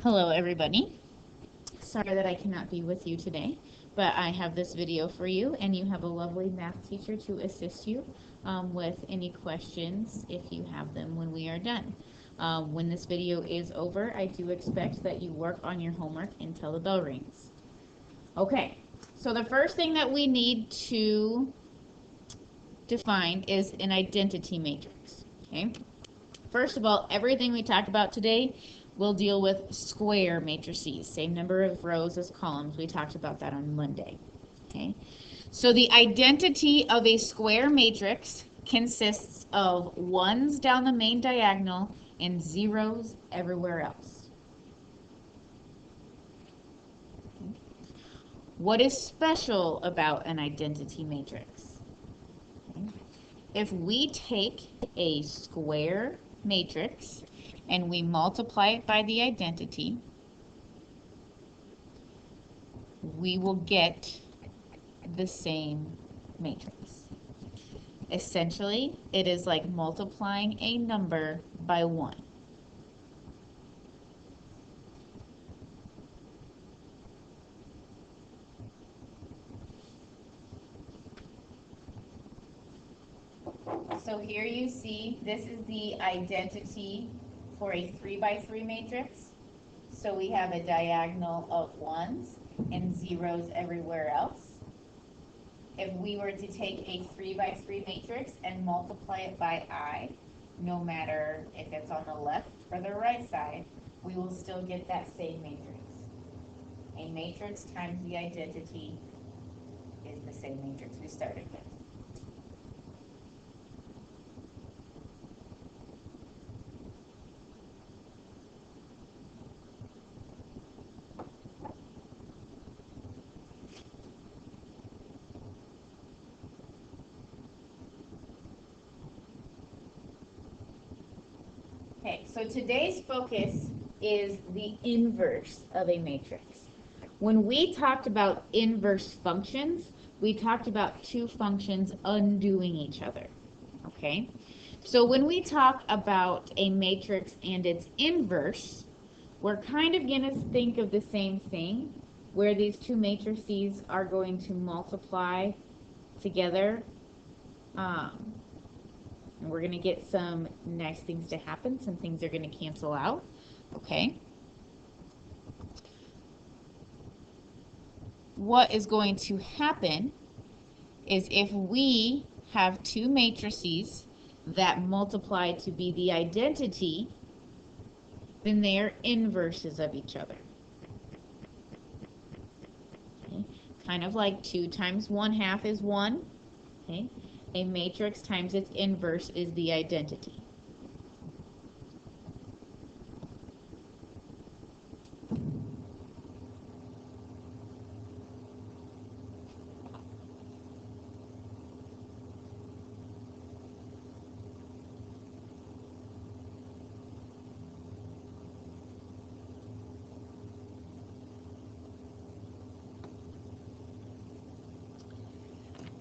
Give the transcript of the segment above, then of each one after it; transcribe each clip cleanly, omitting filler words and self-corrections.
Hello everybody. Sorry that I cannot be with you today, but I have this video for you and you have a lovely math teacher to assist you with any questions if you have them when we are done. When this video is over, I do expect that you work on your homework until the bell rings. Okay, so the first thing that we need to define is an identity matrix. Okay. First of all, everything we talked about today will deal with square matrices, same number of rows as columns. We talked about that on Monday. Okay, so the identity of a square matrix consists of ones down the main diagonal and zeros everywhere else. What is special about an identity matrix? Okay. If we take a square matrix and we multiply it by the identity, we will get the same matrix. Essentially, it is like multiplying a number by 1. So here you see this is the identity for a 3 by 3 matrix. So we have a diagonal of 1s and zeros everywhere else. If we were to take a 3 by 3 matrix and multiply it by I, no matter if it's on the left or the right side, we will still get that same matrix. A matrix times the identity is the same matrix we started with. Okay, so today's focus is the inverse of a matrix. When we talked about inverse functions, we talked about two functions undoing each other. Okay, so when we talk about a matrix and its inverse, we're kind of going to think of the same thing, where these two matrices are going to multiply together. And we're going to get some nice things to happen. Some things are going to cancel out. Okay. What is going to happen is if we have two matrices that multiply to be the identity, then they are inverses of each other. Okay. Kind of like 2 times 1/2 is 1. Okay. A matrix times its inverse is the identity.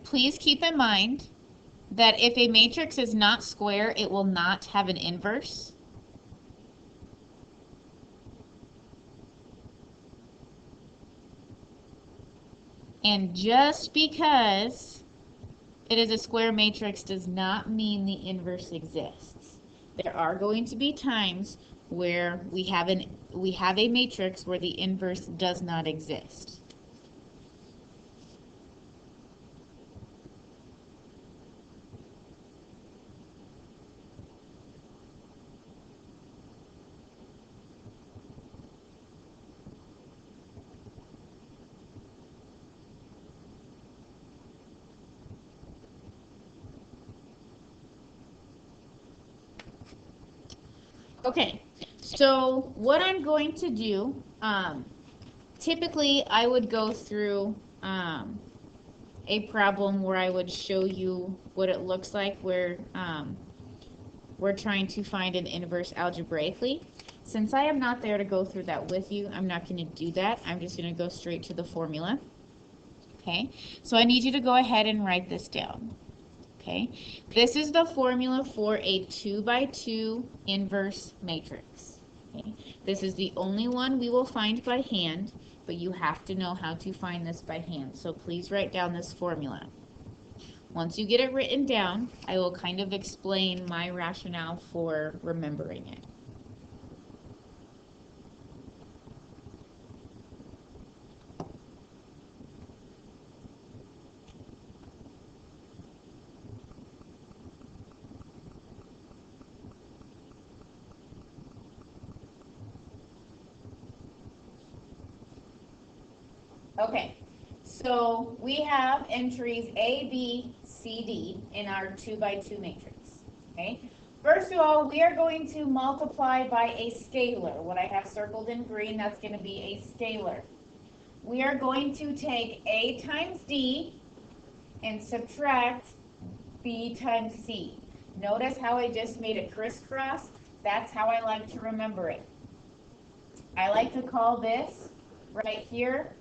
Please keep in mind that if a matrix is not square, it will not have an inverse. And just because it is a square matrix does not mean the inverse exists. There are going to be times where we have a matrix where the inverse does not exist. Okay, so what I'm going to do, typically I would go through a problem where I would show you what it looks like where we're trying to find an inverse algebraically. Since I am not there to go through that with you, I'm not going to do that. I'm just going to go straight to the formula. Okay, so I need you to go ahead and write this down. Okay, this is the formula for a 2 by 2 inverse matrix. Okay. This is the only one we will find by hand, but you have to know how to find this by hand. So please write down this formula. Once you get it written down, I will kind of explain my rationale for remembering it. Okay, so we have entries A, B, C, D in our 2 by 2 matrix. Okay, first of all, we are going to multiply by a scalar. What I have circled in green, that's going to be a scalar. We are going to take A times D and subtract B times C. Notice how I just made a crisscross? That's how I like to remember it. I like to call this right here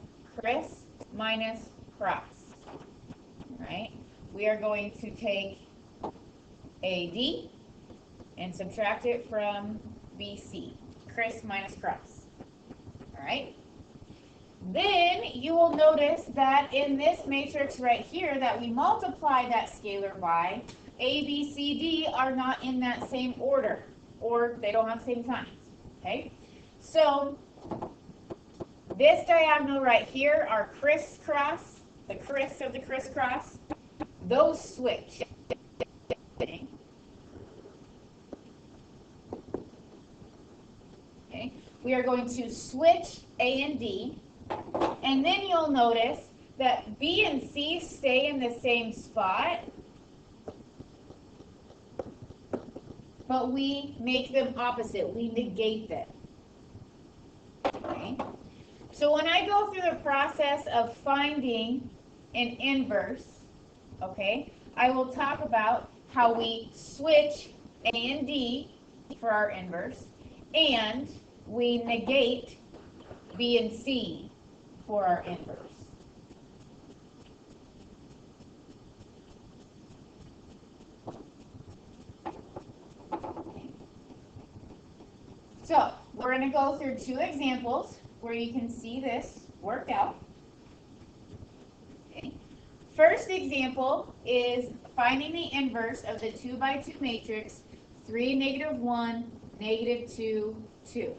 criss minus cross. Right? We are going to take AD and subtract it from BC. Criss minus cross. All right? Then you will notice that in this matrix right here that we multiply that scalar by, A, B, C, D are not in that same order, or they don't have the same signs. Okay? So this diagonal right here, our crisscross, the criss of the crisscross, those switch. Okay? We are going to switch A and D, and then you'll notice that B and C stay in the same spot, but we make them opposite. We negate them. Okay? So when I go through the process of finding an inverse, okay, I will talk about how we switch A and D for our inverse, and we negate B and C for our inverse. So we're going to go through 2 examples where you can see this work out. Okay. First example is finding the inverse of the 2 by 2 matrix 3, -1, -2, 2.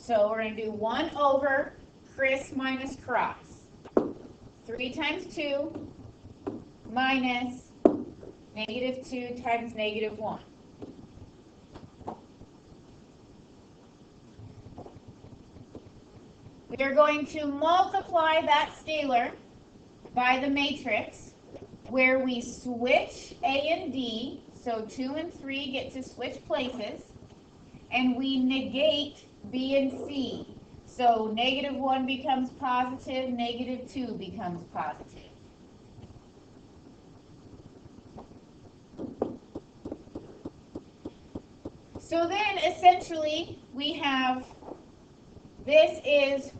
So we're going to do 1 over criss minus cross. 3 times 2 minus -2 times -1. We are going to multiply that scalar by the matrix where we switch A and D, so 2 and 3 get to switch places, and we negate B and C. So -1 becomes positive, -2 becomes positive. So then essentially we have, this is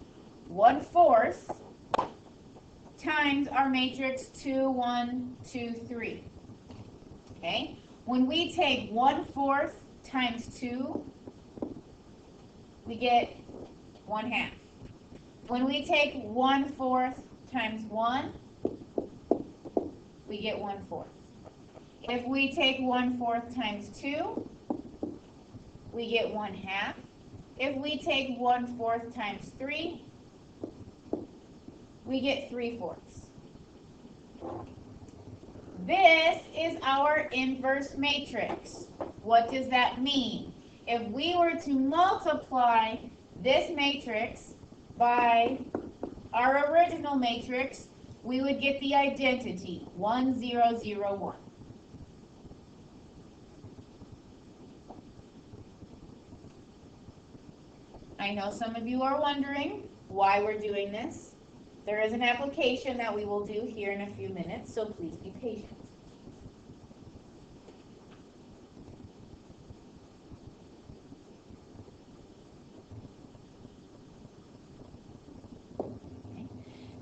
1/4 times our matrix 2, 1, 2, 3. Okay? When we take 1/4 times 2, we get 1/2. When we take 1/4 times 1, we get 1/4. If we take 1/4 times 2, we get 1/2. If we take 1/4 times 3, we get 3/4. This is our inverse matrix. What does that mean? If we were to multiply this matrix by our original matrix, we would get the identity, 1, 0, 0, 1. I know some of you are wondering why we're doing this. There is an application that we will do here in a few minutes, so please be patient.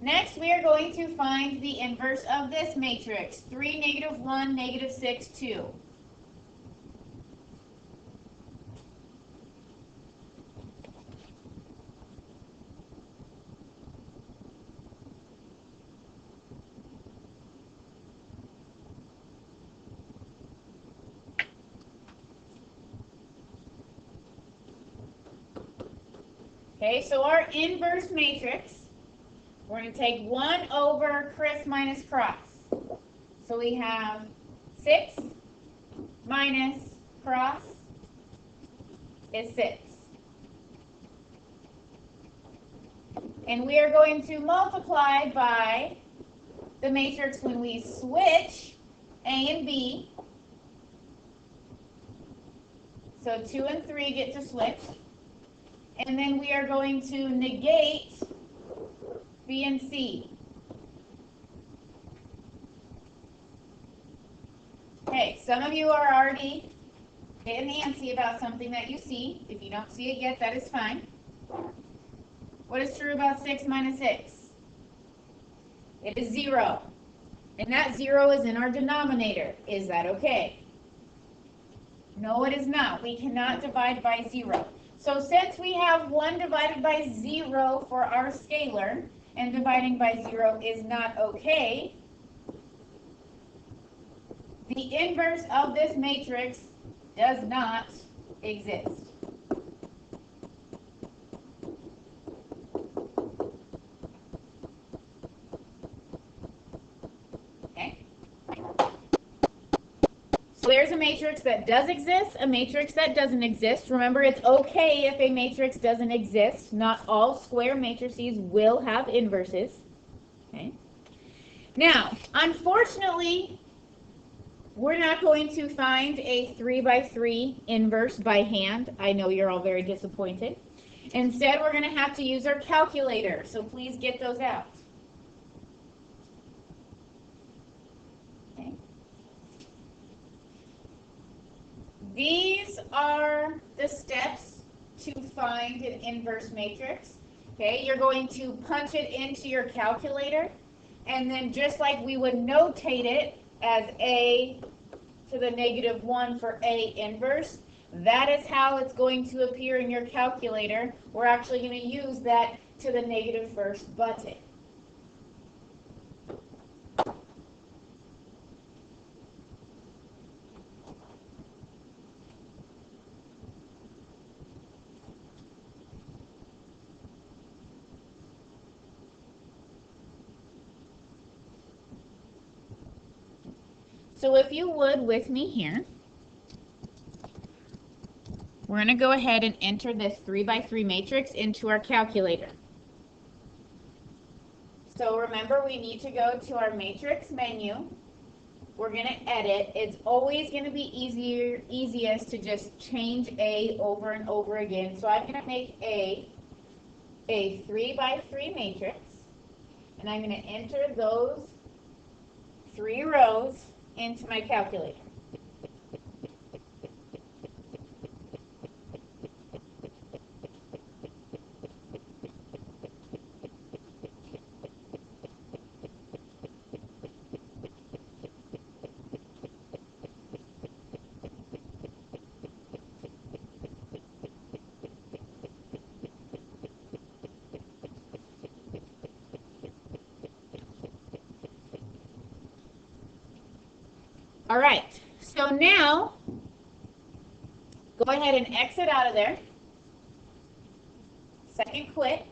Next, we are going to find the inverse of this matrix, 3, -1, -6, 2. Okay, so our inverse matrix, we're going to take 1 over Chris minus cross. So we have 6 minus cross is 6. And we are going to multiply by the matrix when we switch A and B. So 2 and 3 get to switch. And then we are going to negate B and C. Okay, some of you are already getting antsy about something that you see. If you don't see it yet, that is fine. What is true about 6 minus 6? It is 0. And that 0 is in our denominator. Is that okay? No, it is not. We cannot divide by 0. So since we have 1 divided by 0 for our scalar, and dividing by 0 is not okay, the inverse of this matrix does not exist. Okay? So there's a matrix that does exist, a matrix that doesn't exist. Remember, it's okay if a matrix doesn't exist. Not all square matrices will have inverses. Okay? Now, unfortunately, we're not going to find a 3 by 3 inverse by hand. I know you're all very disappointed. Instead, we're going to have to use our calculator. So please get those out. Okay. These are the steps to find an inverse matrix. Okay, you're going to punch it into your calculator, and then just like we would notate it as A to the -1 for A inverse, that is how it's going to appear in your calculator. We're actually going to use that to the -1st button. So if you would with me here, we're going to go ahead and enter this 3 by 3 matrix into our calculator. So remember, we need to go to our matrix menu. We're going to edit. It's always going to be easiest to just change A over and over again. So I'm going to make A 3 by 3 matrix, and I'm going to enter those 3 rows into my calculator. All right, so now go ahead and exit out of there. Second quit.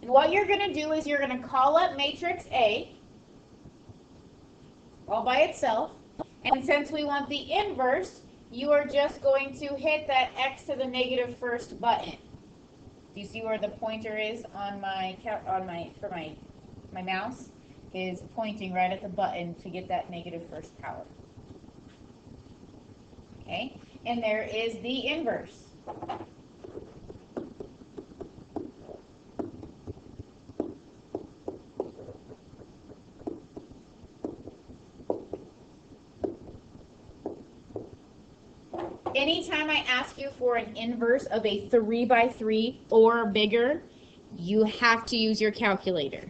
And what you're going to do is you're going to call up matrix A all by itself. And since we want the inverse, you are just going to hit that X to the -1st button. Do you see where the pointer is on my mouse? Is pointing right at the button to get that -1st power. Okay, and there is the inverse. Anytime I ask you for an inverse of a 3 by 3 or bigger, you have to use your calculator.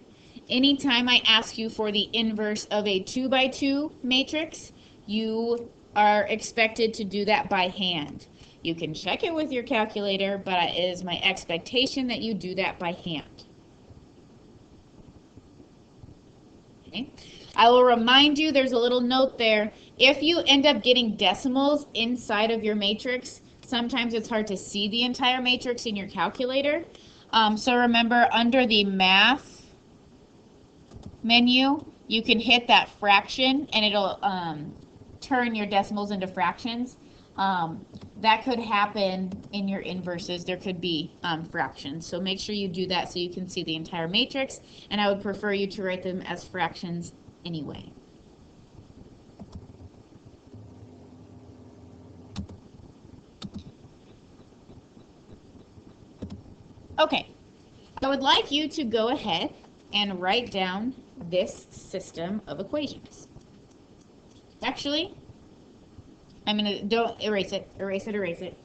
Anytime I ask you for the inverse of a 2 by 2 matrix, you are expected to do that by hand. You can check it with your calculator, but it is my expectation that you do that by hand. Okay. I will remind you, there's a little note there. If you end up getting decimals inside of your matrix, sometimes it's hard to see the entire matrix in your calculator. So remember, under the math menu, you can hit that fraction and it'll turn your decimals into fractions. That could happen in your inverses. There could be fractions. So make sure you do that so you can see the entire matrix, and I would prefer you to write them as fractions anyway. Okay, I would like you to go ahead and write down this system of equations. Actually, don't erase it, erase it, erase it.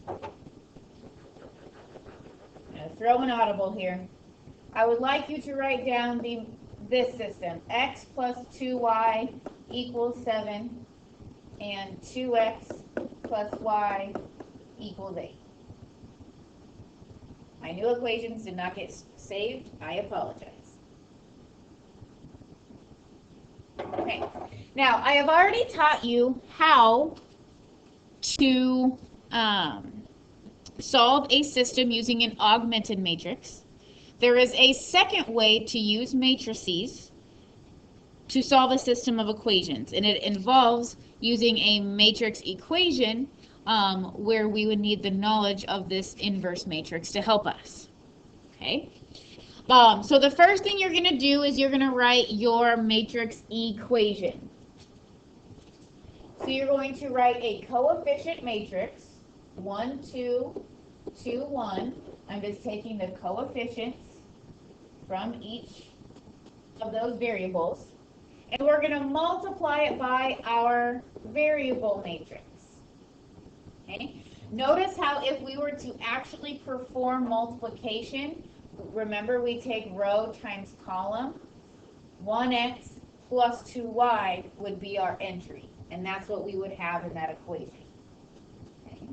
I'm gonna throw an audible here. I would like you to write down this system. X plus 2y equals 7 and 2x plus y equals 8. My new equations did not get saved. I apologize. Okay, now I have already taught you how to solve a system using an augmented matrix. There is a second way to use matrices to solve a system of equations, and it involves using a matrix equation where we would need the knowledge of this inverse matrix to help us. Okay. So the first thing you're going to do is you're going to write your matrix equation. So you're going to write a coefficient matrix, 1, 2, 2, 1. I'm just taking the coefficients from each of those variables, and we're going to multiply it by our variable matrix. Okay? Notice how if we were to actually perform multiplication, remember we take row times column, 1x plus 2y would be our entry, and that's what we would have in that equation. Okay.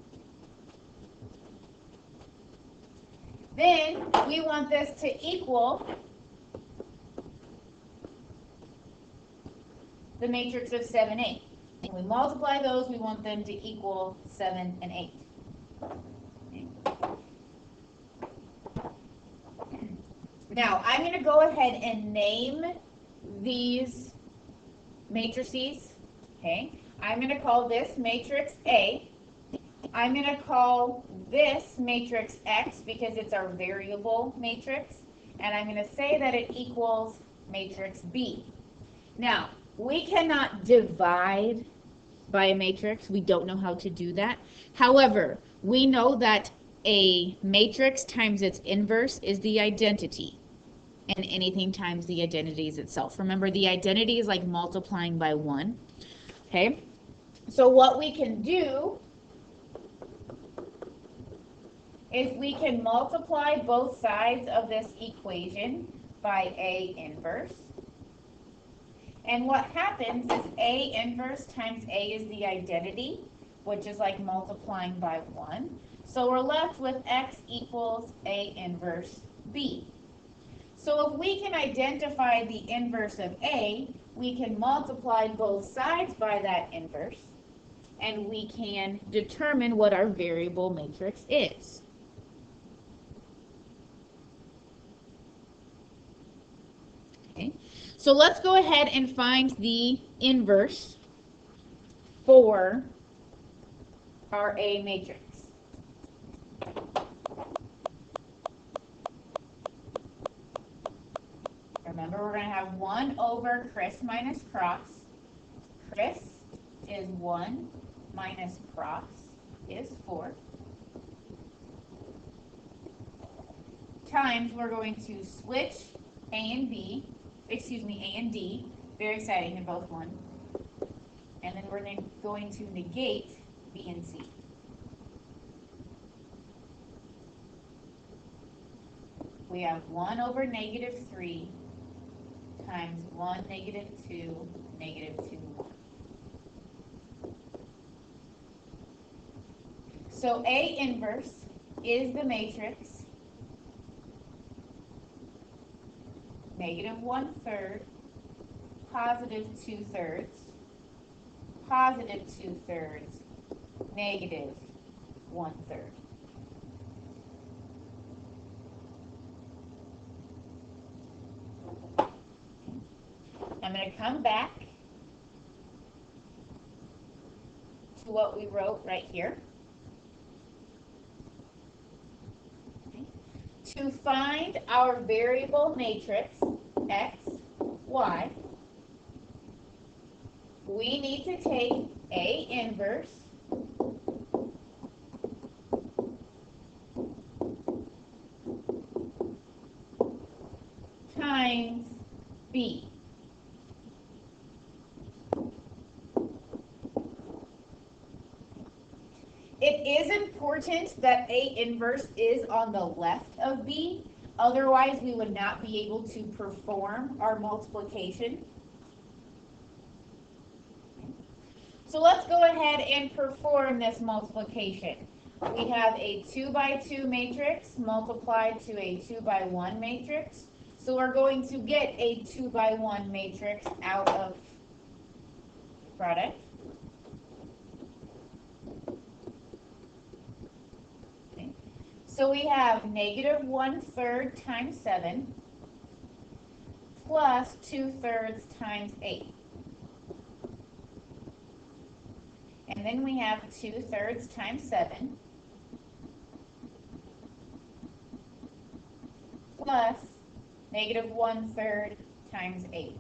Then we want this to equal the matrix of 7, 8. When we multiply those, we want them to equal 7 and 8. Okay. Now, I'm going to go ahead and name these matrices. Okay. I'm going to call this matrix A. I'm going to call this matrix X because it's our variable matrix. And I'm going to say that it equals matrix B. Now, we cannot divide by a matrix. We don't know how to do that. However, we know that a matrix times its inverse is the identity, and anything times the identity is itself. Remember, the identity is like multiplying by 1. Okay? So what we can do is we can multiply both sides of this equation by A inverse. And what happens is A inverse times A is the identity, which is like multiplying by 1. So we're left with X equals A inverse B. So if we can identify the inverse of A, we can multiply both sides by that inverse, and we can determine what our variable matrix is. Okay. So let's go ahead and find the inverse for our A matrix. Remember, we're going to have 1 over Chris minus Cross. Chris is 1 minus Cross is 4. Times, we're going to switch A and B. A and D, very exciting, they're both 1. And then we're going to negate B and C. we have 1 over negative 3 times 1, negative 2, negative 2, 1. So A inverse is the matrix negative 1/3, positive 2/3, positive 2/3, negative 1/3. I'm going to come back to what we wrote right here. Okay. To find our variable matrix, x, y, we need to take A inverse times B. It is important that A inverse is on the left of B, otherwise we would not be able to perform our multiplication. So let's go ahead and perform this multiplication. We have a 2 by 2 matrix multiplied to a 2 by 1 matrix. So we're going to get a 2 by 1 matrix out of product. Okay. So we have negative 1/3 times 7 plus 2/3 times 8. And then we have 2/3 times 7 plus negative 1/3 times 8.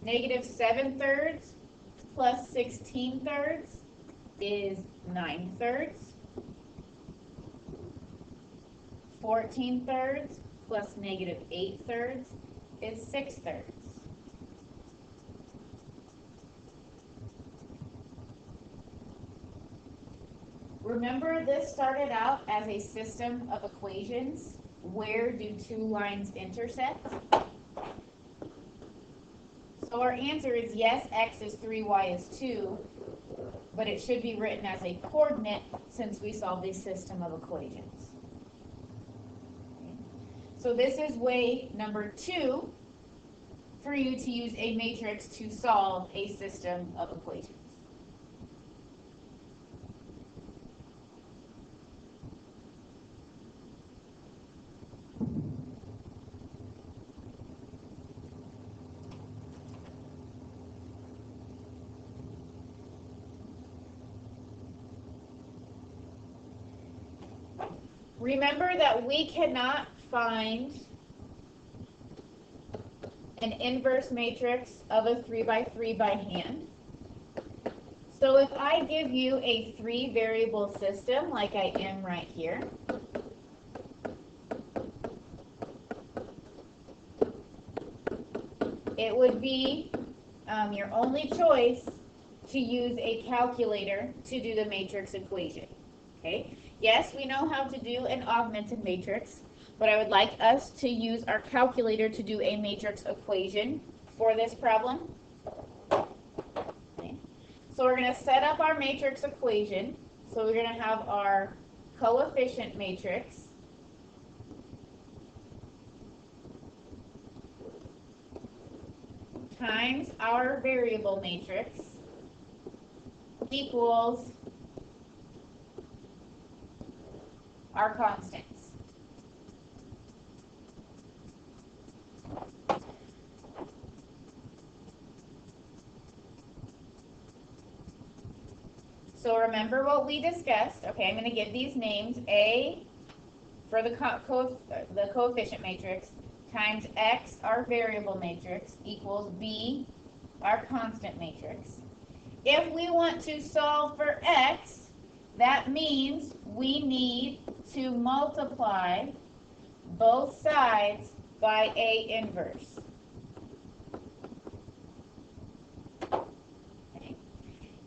Negative 7/3 plus 16/3 is 9/3. 14/3 plus negative 8/3 is 6/3. Remember, this started out as a system of equations. Where do two lines intersect? So our answer is yes, x is 3, y is 2, but it should be written as a coordinate since we solved a system of equations. Okay. So this is way number 2 for you to use a matrix to solve a system of equations. Remember that we cannot find an inverse matrix of a 3 by 3 by hand. So if I give you a 3 variable system like I am right here, it would be your only choice to use a calculator to do the matrix equation. Okay? Yes, we know how to do an augmented matrix, but I would like us to use our calculator to do a matrix equation for this problem. Okay. So we're going to set up our matrix equation. So we're going to have our coefficient matrix times our variable matrix equals our constants. So remember what we discussed. Okay, I'm going to give these names. A for the coefficient matrix times x, our variable matrix, equals b, our constant matrix. If we want to solve for x, that means we need to multiply both sides by A inverse.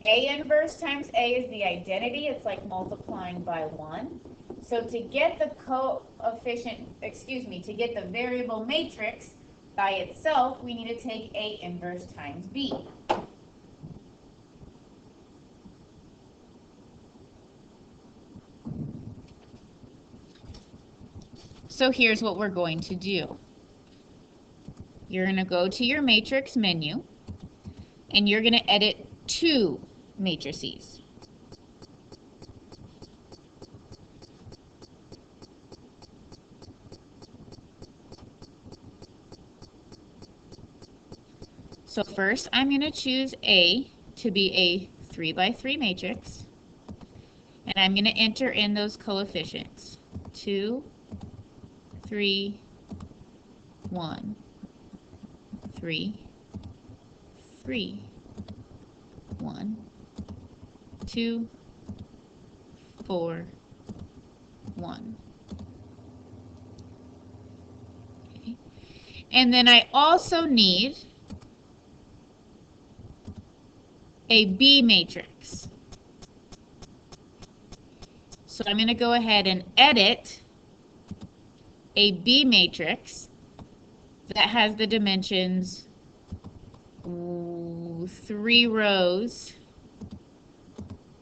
A inverse times A is the identity. It's like multiplying by 1. So to get the to get the variable matrix by itself, we need to take A inverse times B. So here's what we're going to do. You're going to go to your matrix menu, and you're going to edit two matrices. So first, I'm going to choose A to be a 3 by 3 matrix, and I'm going to enter in those coefficients. 2, 3, 1, 3, 3, 1, 2, 4, 1. Okay. And then I also need a B matrix. So I'm going to go ahead and edit a B matrix that has the dimensions 3 rows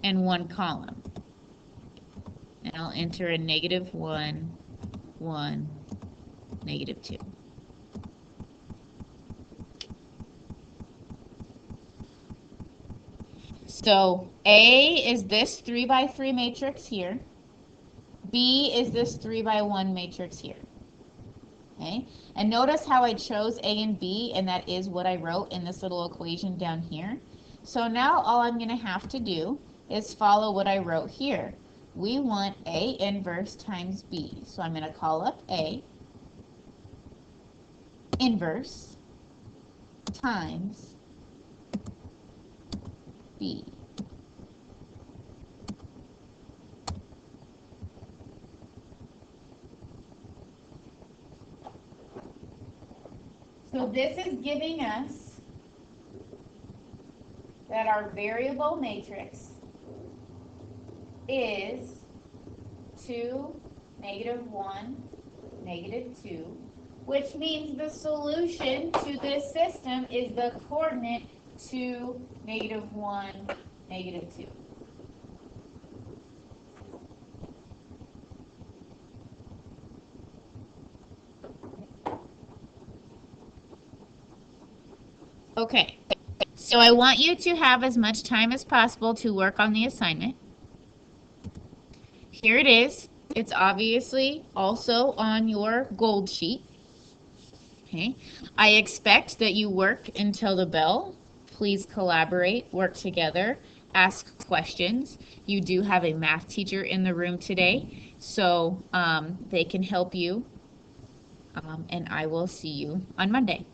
and 1 column. And I'll enter a -1, 1, -2. So A is this 3 by 3 matrix here. B is this 3 by 1 matrix here. Okay, and notice how I chose A and B, and that is what I wrote in this little equation down here. So now all I'm going to have to do is follow what I wrote here. We want A inverse times B. So I'm going to call up A inverse times B. So this is giving us that our variable matrix is 2, -1, -2, which means the solution to this system is the coordinate 2, -1, -2. Okay, so I want you to have as much time as possible to work on the assignment. Here it is. It's obviously also on your gold sheet. Okay, I expect that you work until the bell. Please collaborate, work together, ask questions. You do have a math teacher in the room today, so they can help you, and I will see you on Monday.